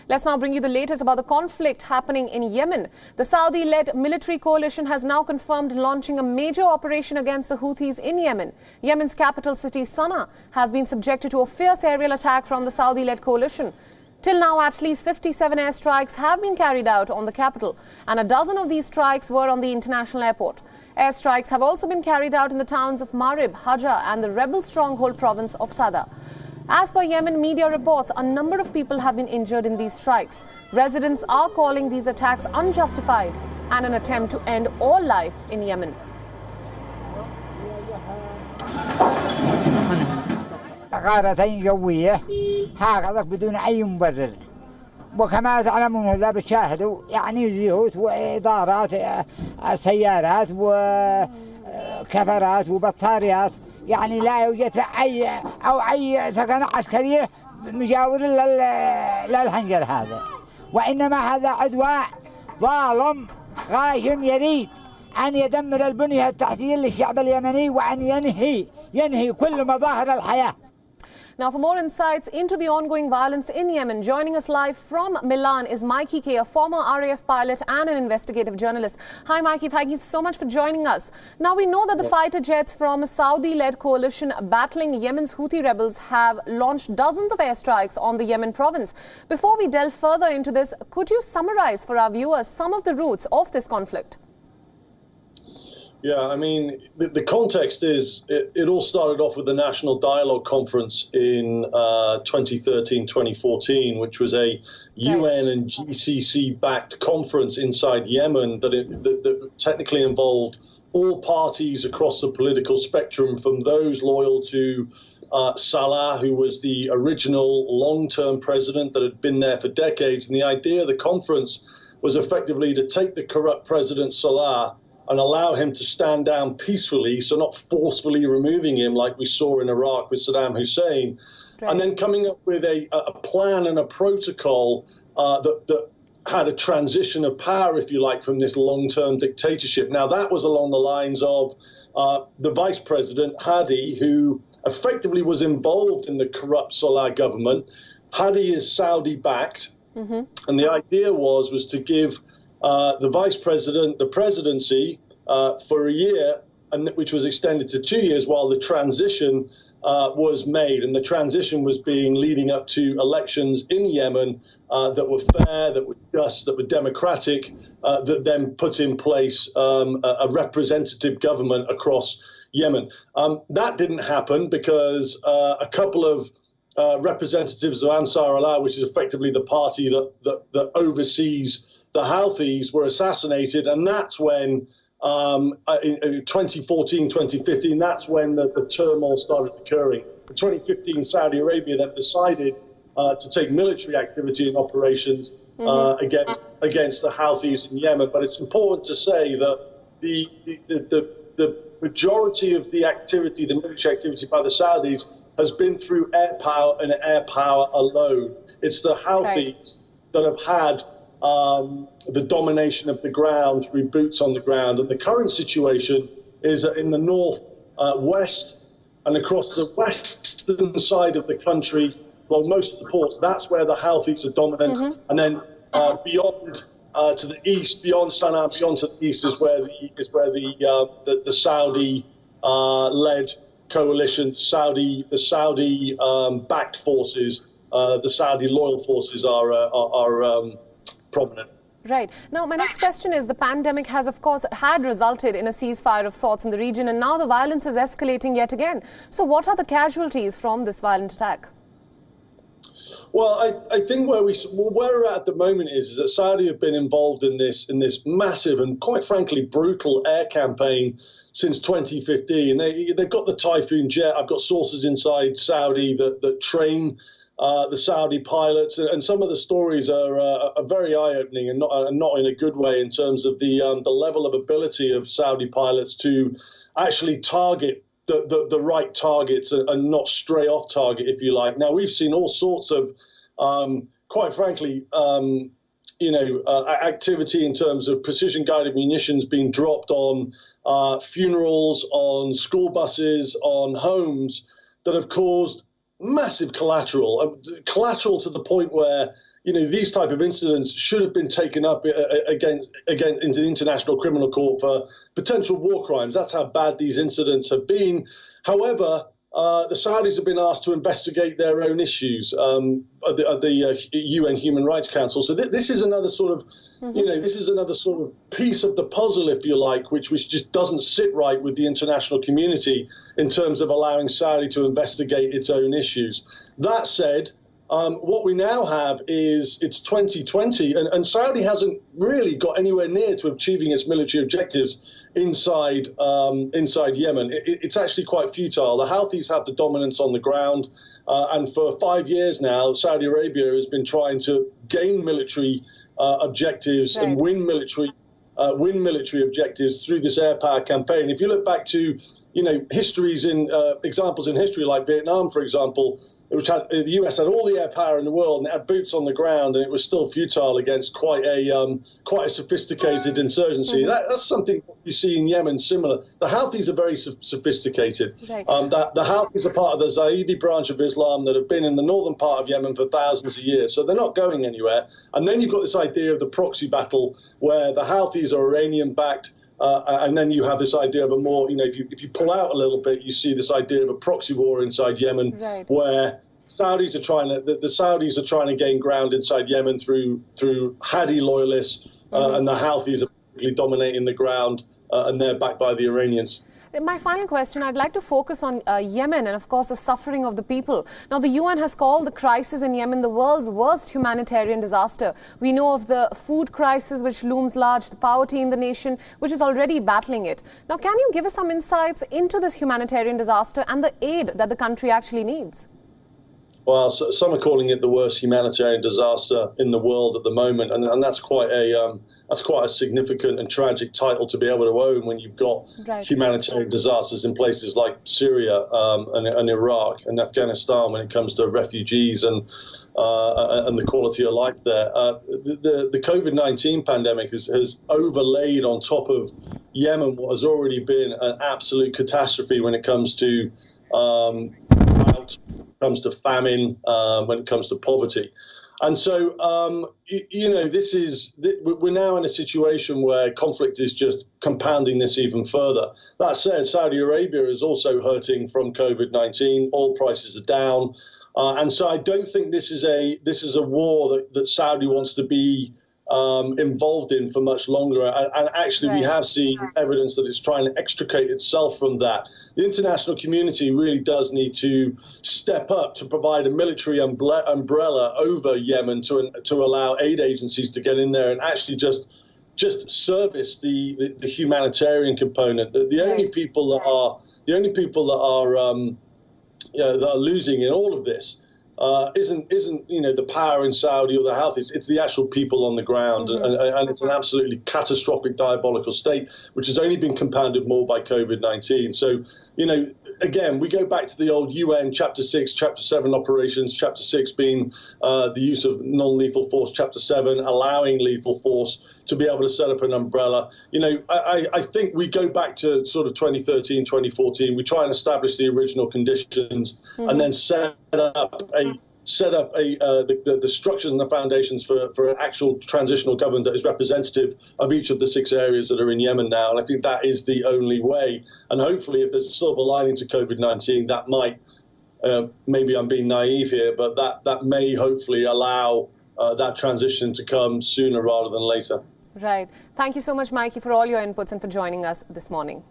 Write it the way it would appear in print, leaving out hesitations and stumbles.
Let's now bring you the latest about the conflict happening in Yemen. The Saudi-led military coalition has now confirmed launching a major operation against the Houthis in Yemen. Yemen's capital city, Sana'a, has been subjected to a fierce aerial attack from the Saudi-led coalition. Till now, at least 57 airstrikes have been carried out on the capital, and a dozen of these strikes were on the international airport. Airstrikes have also been carried out in the towns of Marib, Hajar, and the rebel stronghold province of Sada. As per Yemen media reports, a number of people have been injured in these strikes. Residents are calling these attacks unjustified and an attempt to end all life in Yemen. غارتين جوية هكذا بدون أي مبرر، وكما تعلمون لا بتشاهدوا يعني زيوت وإدارات سيارات وكفرات وبطاريات، يعني لا يوجد أي ثقة عسكرية مجاور للحنجر هذا، وإنما هذا عدوان ظالم غاشم يريد أن يدمر البنية التحتية للشعب اليمني وأن ينهي كل مظاهر الحياة. Now, for more insights into the ongoing violence in Yemen, joining us live from Milan is Mikey K, a former RAF pilot and an investigative journalist. Hi, Mikey. Thank you so much for joining us. Now, we know that the fighter jets from a Saudi-led coalition battling Yemen's Houthi rebels have launched dozens of airstrikes on the Yemen province. Before we delve further into this, could you summarize for our viewers some of the roots of this conflict? Yeah, I mean, the context is it all started off with the National Dialogue Conference in 2013-2014, which was a UN and GCC-backed conference inside Yemen that technically involved all parties across the political spectrum, from those loyal to Salah, who was the original long-term president that had been there for decades. And the idea of the conference was effectively to take the corrupt president Salah and allow him to stand down peacefully, so not forcefully removing him like we saw in Iraq with Saddam Hussein, and then coming up with a plan and a protocol that had a transition of power, if you like, from this long-term dictatorship. Now, that was along the lines of the vice president, Hadi, who effectively was involved in the corrupt Salah government. Hadi is Saudi-backed, and the idea was to give the vice president the presidency for a year, which was extended to 2 years while the transition was made. And the transition was leading up to elections in Yemen that were fair, that were just, that were democratic, that then put in place a representative government across Yemen. That didn't happen because a couple of representatives of Ansar Allah, which is effectively the party that oversees the Houthis, were assassinated, and that's when, in 2014, 2015, that's when the turmoil started occurring. In 2015, Saudi Arabia then decided to take military activity and operations against the Houthis in Yemen. But it's important to say that the majority of the activity, the military activity by the Saudis, has been through air power and air power alone. It's the Houthis that have had the domination of the ground through boots on the ground. And the current situation is that in the north west and across the western side of the country, well, most of the ports, that's where the Houthis are dominant. And then beyond to the east, beyond Sana'a, beyond to the east is where the Saudi led coalition, the Saudi backed forces, the Saudi loyal forces are prominent. Right. Now, my next question is, the pandemic has, of course, had resulted in a ceasefire of sorts in the region, and now the violence is escalating yet again. So what are the casualties from this violent attack? Well, I think where we're at the moment is that Saudi have been involved in this massive and, quite frankly, brutal air campaign since 2015. They've got the Typhoon jet. I've got sources inside Saudi that train the Saudi pilots, and some of the stories are very eye-opening and not in a good way in terms of the level of ability of Saudi pilots to actually target the right targets and not stray off target, if you like. Now, we've seen all sorts of, quite frankly, activity in terms of precision-guided munitions being dropped on funerals, on school buses, on homes that have caused massive collateral to the point where these type of incidents should have been taken up again into the International Criminal Court for potential war crimes. That's how bad these incidents have been. However, the Saudis have been asked to investigate their own issues at the UN Human Rights Council. So this is another sort of, this is another sort of piece of the puzzle, if you like, which just doesn't sit right with the international community in terms of allowing Saudi to investigate its own issues. That said, what we now have is it's 2020, and Saudi hasn't really got anywhere near to achieving its military objectives inside Yemen. It's actually quite futile. The Houthis have the dominance on the ground, and for 5 years now, Saudi Arabia has been trying to gain military objectives and win military objectives through this air power campaign. If you look back to examples in history like Vietnam, for example, which had, the US had all the air power in the world and it had boots on the ground, and it was still futile against quite a sophisticated insurgency. That's something you see in Yemen similar. The Houthis are very sophisticated. The Houthis are part of the Zaidi branch of Islam that have been in the northern part of Yemen for thousands of years, so they're not going anywhere. And then you've got this idea of the proxy battle where the Houthis are Iranian-backed, and then you have this idea of a more, if you pull out a little bit, you see this idea of a proxy war inside Yemen, where the Saudis are trying to gain ground inside Yemen through Hadi loyalists, and the Houthis are basically dominating the ground, and they're backed by the Iranians. My final question, I'd like to focus on Yemen and, of course, the suffering of the people. Now, the UN has called the crisis in Yemen the world's worst humanitarian disaster. We know of the food crisis, which looms large, the poverty in the nation, which is already battling it. Now, can you give us some insights into this humanitarian disaster and the aid that the country actually needs? Well, some are calling it the worst humanitarian disaster in the world at the moment, and that's quite a significant and tragic title to be able to own when you've got humanitarian disasters in places like Syria and Iraq and Afghanistan when it comes to refugees and the quality of life there. The COVID-19 pandemic has overlaid on top of Yemen what has already been an absolute catastrophe when it comes to drought, when it comes to famine, when it comes to poverty. And so, we're now in a situation where conflict is just compounding this even further. That said, Saudi Arabia is also hurting from COVID-19. Oil prices are down. And so I don't think this is a war that Saudi wants to be involved in for much longer. And actually, we have seen evidence that it's trying to extricate itself from that. The international community really does need to step up to provide a military umbrella over Yemen to allow aid agencies to get in there and actually just service the humanitarian component. The only people that are losing in all of this isn't the power in Saudi or the Houthis. It's the actual people on the ground, and it's an absolutely catastrophic, diabolical state, which has only been compounded more by COVID-19. So, again, we go back to the old UN Chapter 6, Chapter 7 operations, Chapter 6 being the use of non-lethal force, Chapter 7 allowing lethal force to be able to set up an umbrella. I think we go back to sort of 2013, 2014. We try and establish the original conditions and then set up the structures and the foundations for an actual transitional government that is representative of each of the 6 areas that are in Yemen now. And I think that is the only way. And hopefully, if there's a silver lining to COVID-19, that might, maybe I'm being naive here, but that may hopefully allow that transition to come sooner rather than later. Right. Thank you so much, Mikey, for all your inputs and for joining us this morning.